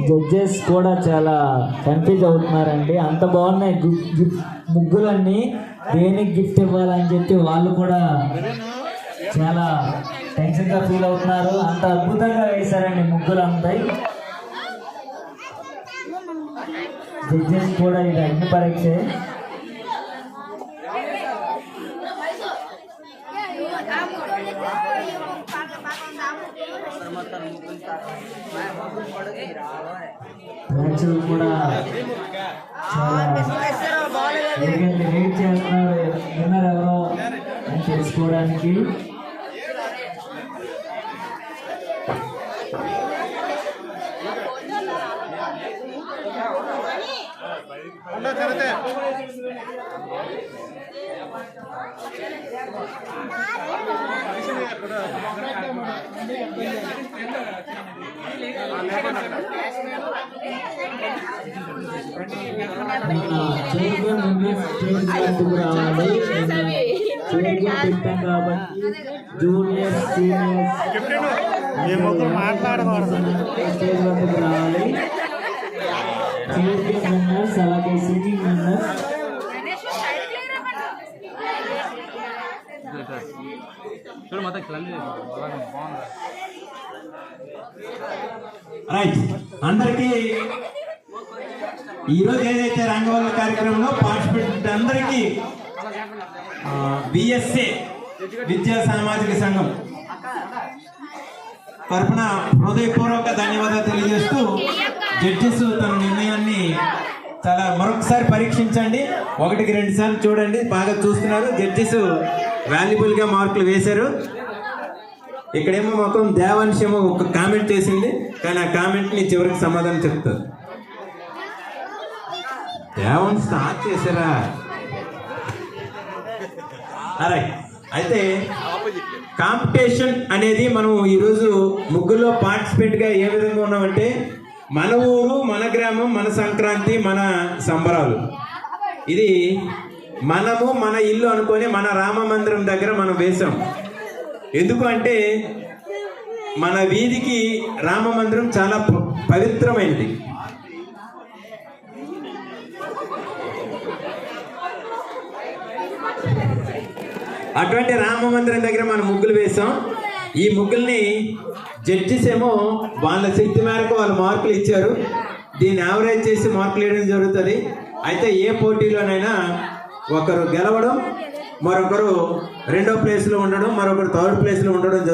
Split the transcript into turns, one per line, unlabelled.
Judges కూడా చాలా confuse అవుతున్నారండి. అంత బాగున్నాయి ముగ్గులన్నీ. దేనికి గిఫ్ట్ ఇవ్వాలని చెప్పి వాళ్ళు కూడా చాలా టెన్షన్గా ఫీల్ అవుతున్నారు. అంత అద్భుతంగా వేశారండి ముగ్గులు అంతా. జడ్జెస్ కూడా ఇది అగ్ని పరీక్ష. ప్రేక్షకులు కూడా వెయిట్ చేస్తున్నారు విన్నర్ ఎవరో అని తెలుసుకోవడానికి. కాబట్టి జూనియర్ సీనియర్స్ స్టేజ్ వద్దకు రావాలి. విన్నర్స్ అలాగే సింగింగ్ విన్నర్స్.
రైట్, అందరికీ ఈరోజు ఏదైతే రంగవల్లి కార్యక్రమంలో పార్టిసిపేట్ అందరికీ బిఎస్ఏ విద్యా సామాజిక సంఘం తరఫున హృదయపూర్వక ధన్యవాదాలు తెలియజేస్తూ జడ్జెస్ తన నిర్ణయాన్ని చాలా మరొకసారి పరీక్షించండి. 1కి 2 సార్లు చూడండి. బాగా చూస్తున్నారు. జడ్జెస్ వాల్యుబుల్గా మార్కులు వేశారు. ఇక్కడేమో మొత్తం దేవాంశము ఒక కామెంట్ చేసింది, కానీ ఆ కామెంట్ని చివరికి సమాధానం చెప్తారు. దేవాంశ్ స్టార్ట్ చేశారా? అరే, అయితే కాంపిటీషన్ అనేది మనం ఈరోజు ముగ్గులో పార్టిసిపేట్గా ఏ విధంగా ఉన్నామంటే, మన ఊరు, మన గ్రామం, మన సంక్రాంతి, మన సంబరాలు. ఇది మనము మన ఇల్లు అనుకొని మన రామ మందిరం దగ్గర మనం వేసాం. ఎందుకు అంటే మన వీధికి రామ మందిరం చాలా పవిత్రమైనది. అటువంటి రామ మందిరం దగ్గర మనం ముగ్గులు వేసాం. ఈ ముగ్గుల్ని జడ్జిస్ ఏమో వాళ్ళ శక్తి మేరకు వాళ్ళు మార్కులు ఇచ్చారు. దీన్ని యావరేజ్ చేసి మార్కులు వేయడం జరుగుతుంది. అయితే ఏ పోటీలోనైనా ఒకరు గెలవడం, మరొకరు 2వ ప్లేస్లో ఉండడం, మరొకరు 3rd ప్లేస్లో ఉండడం జరుగుతుంది.